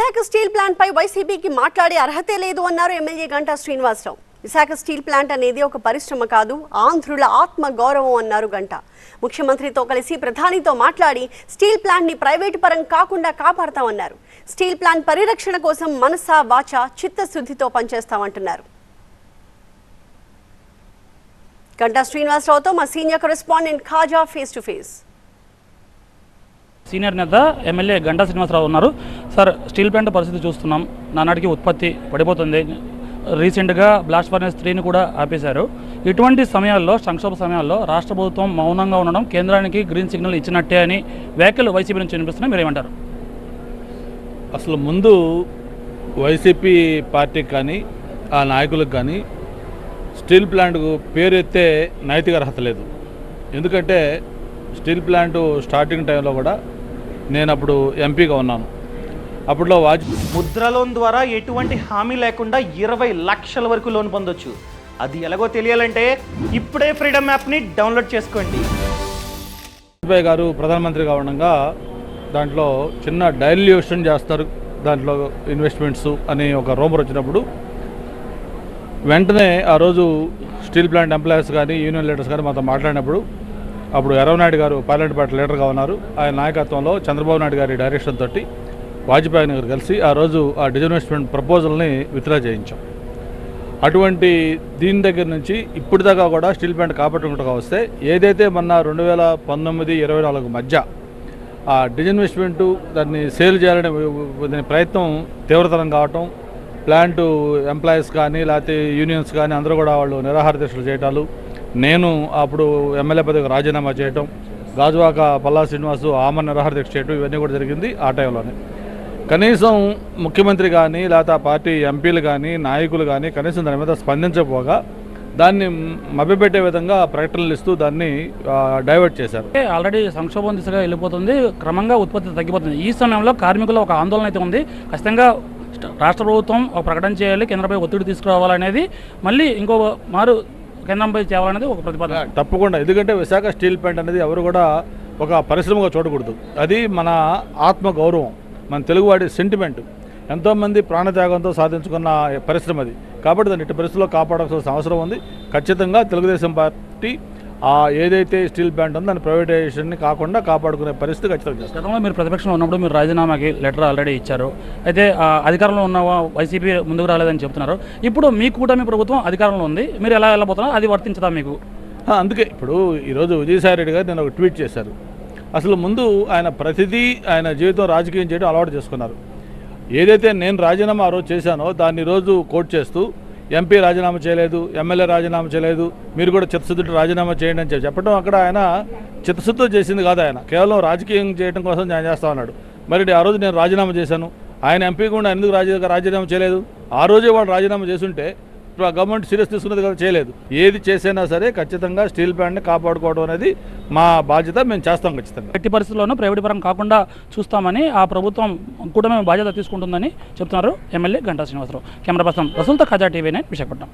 Visakha steel plant పై వైసీపీకి మాట్లాడే అర్హతే లేదు అన్నారు MLA Ganta Srinivasa Rao. Visakha steel plant అనేది ఒక పరిశ్రమ కాదు, ఆంధ్రుల ఆత్మ గౌరవం అన్నారు గంటా. ముఖ్యమంత్రితో కలిసి ప్రధానితో మాట్లాడి స్టీల్ ప్లాంట్ ని ప్రైవేటు పరం కాకుండా కాపాడతామన్నారు. స్టీల్ ప్లాంట్ పరిరక్షణ కోసం మనసా వాచ చిత్తశుద్ధితో పనిచేస్తామంటున్నారు. గంటా శ్రీనివాసరావుతో మా senior correspondent Khaja face to face. Senior నేత ఎమ్మెల్యే గంటా శ్రీనివాసరావు ఉన్నారు. సార్, స్టీల్ ప్లాంట్ పరిస్థితి చూస్తున్నాం, నానాటికి ఉత్పత్తి పడిపోతుంది. రీసెంట్గా బ్లాస్ట్ ఫర్నెస్ 3ని కూడా ఆపేశారు. ఇటువంటి సమయాల్లో, సంక్షోభ సమయాల్లో రాష్ట్ర ప్రభుత్వం మౌనంగా ఉండడం కేంద్రానికి గ్రీన్ సిగ్నల్ ఇచ్చినట్టే అని వ్యాఖ్యలు వైసీపీ నుంచి వినిపిస్తున్నాయి. మీరేమంటారు? అసలు ముందు వైసీపీ పార్టీకి కానీ ఆ నాయకులకు కానీ స్టీల్ ప్లాంట్కు పేరు ఎత్తే నైతిక అర్హత లేదు. ఎందుకంటే స్టీల్ ప్లాంట్ స్టార్టింగ్ టైంలో కూడా నేను అప్పుడు ఎంపీగా ఉన్నాను. అప్పట్లో ముద్ర లోన్ ద్వారా ఎటువంటి హామీ లేకుండా 20 లక్షల వరకు లోన్ పొందొచ్చు. అది ఎలాగో తెలియాలంటే ఇప్పుడే ఫ్రీడమ్ యాప్ని డౌన్లోడ్ చేసుకోండి. వాజ్పేయి గారు ప్రధానమంత్రిగా ఉండగా దాంట్లో చిన్న డైల్యూషన్ చేస్తారు, దాంట్లో ఇన్వెస్ట్మెంట్స్ అని ఒక రూమర్ వచ్చినప్పుడు వెంటనే ఆ రోజు స్టీల్ ప్లాంట్ ఎంప్లాయీస్ కానీ యూనియన్ లీడర్స్ కానీ మాతో మాట్లాడినప్పుడు అప్పుడు ఎర్రవనాయుడు గారు పార్లమెంట్ పార్టీ లీడర్గా ఉన్నారు. ఆయన నాయకత్వంలో చంద్రబాబు నాయుడు గారి డైరెక్షన్ తోటి వాజ్పేయి గారు కలిసి ఆ రోజు ఆ డిజిన్వెస్ట్మెంట్ ప్రపోజల్ని విత్డ్రా చేయించాం. అటువంటి దీని దగ్గర నుంచి ఇప్పుడు దాకా కూడా స్టీల్ ప్లాంట్ కాపాడుకుంటూ వస్తే ఏదైతే మొన్న 2019-24 మధ్య ఆ డిజిన్వెస్ట్మెంటు దాన్ని సేల్ చేయాలనే ప్రయత్నం తీవ్రతరం కావటం, ప్లాంటు ఎంప్లాయీస్ కానీ లేకపోతే యూనియన్స్ కానీ అందరూ కూడా వాళ్ళు నిరాహార దీక్షలు చేయటాలు, నేను అప్పుడు ఎమ్మెల్యే పదవికి రాజీనామా చేయటం, గాజువాక పల్లా శ్రీనివాసు ఆమరణ నిరాహార దీక్ష చేయటం, ఇవన్నీ కూడా జరిగింది ఆ టైంలోనే. కనీసం ముఖ్యమంత్రి కానీ లేకపోతే ఆ పార్టీ ఎంపీలు కానీ నాయకులు కానీ కనీసం దాని మీద స్పందించకపోగా దాన్ని మభ్యపెట్టే విధంగా ప్రకటనలు ఇస్తూ దాన్ని డైవర్ట్ చేశారు. ఆల్రెడీ సంక్షోభం దిశగా వెళ్ళిపోతుంది, క్రమంగా ఉత్పత్తి తగ్గిపోతుంది. ఈ సమయంలో కార్మికుల ఒక ఆందోళన అయితే ఉంది. ఖచ్చితంగా రాష్ట్ర ప్రభుత్వం ఒక ప్రకటన చేయాలి, కేంద్రంపై ఒత్తిడి తీసుకురావాలనేది, మళ్ళీ ఇంకో మారు కేంద్రంపై చేయాలనేది ఒక ప్రతిపాదన. తప్పకుండా, ఎందుకంటే విశాఖ స్టీల్ ప్లాంట్ అనేది ఎవరు కూడా ఒక పరిశ్రమగా చూడకూడదు. అది మన ఆత్మ గౌరవం, మన తెలుగువాడి సెంటిమెంట్. ఎంతోమంది ప్రాణత్యాగంతో సాధించుకున్న పరిశ్రమ అది. కాబట్టి దాన్ని ఇటు పరిస్థితుల్లో కాపాడాల్సిన అవసరం ఉంది. ఖచ్చితంగా తెలుగుదేశం పార్టీ ఏదైతే స్టీల్ ప్లాంట్ ఉందో దాని ప్రైవేటైజేషన్ని కాకుండా కాపాడుకునే పరిస్థితి ఖచ్చితంగా చేస్తారు. గతంలో మీరు ప్రతిపక్షంలో ఉన్నప్పుడు మీరు రాజీనామాకి లెటర్ ఆల్రెడీ ఇచ్చారు. అయితే అధికారంలో ఉన్న వైసీపీ ముందుకు రాలేదని చెప్తున్నారు. ఇప్పుడు మీకు కూడా మీ ప్రభుత్వం అధికారంలో ఉంది, మీరు ఎలా వెళ్ళబోతున్నారు? అది వర్తించదా మీకు? అందుకే ఇప్పుడు ఈరోజు విజయసాయి రెడ్డి గారు నేను ఒక ట్వీట్ చేశారు. అసలు ముందు ఆయన ప్రతిదీ ఆయన జీవితం రాజకీయం చేయడం అలవాటు చేసుకున్నారు. ఏదైతే నేను రాజీనామా ఆ రోజు చేశానో దాన్ని రోజు కోట్ చేస్తూ ఎంపీ రాజీనామా చేయలేదు, ఎమ్మెల్యే రాజీనామా చేయలేదు, మీరు కూడా చిత్తశుద్ధితో రాజీనామా చేయండి అని చెప్పడం అక్కడ ఆయన చిత్తశుద్ధితో చేసింది కాదు. ఆయన కేవలం రాజకీయం చేయడం కోసం నేను చేస్తా ఉన్నాడు. మరి ఆ రోజు నేను రాజీనామా చేశాను, ఆయన ఎంపీ కూడా ఎందుకు రాజీనామా చేయలేదు? ఆ రోజే వాడు రాజీనామా చేస్తుంటే గవర్నమెంట్ సీరియస్ తీసుకున్నది కదా, చేయలేదు. ఏది చేసినా సరే ఖచ్చితంగా స్టీల్ ప్లాంట్ని కాపాడుకోవడం అనేది మా బాధ్యత, మేము చేస్తాం ఖచ్చితంగా. ఎట్టి పరిస్థితుల్లోనూ ప్రైవేట్ పరం కాకుండా చూస్తామని ఆ ప్రభుత్వం కూడా మేము బాధ్యత తీసుకుంటుందని చెప్తున్నారు MLA Ganta Srinivasa Rao. Camera person రసూల్తో ఖాజా TV9 విశాఖపట్నం.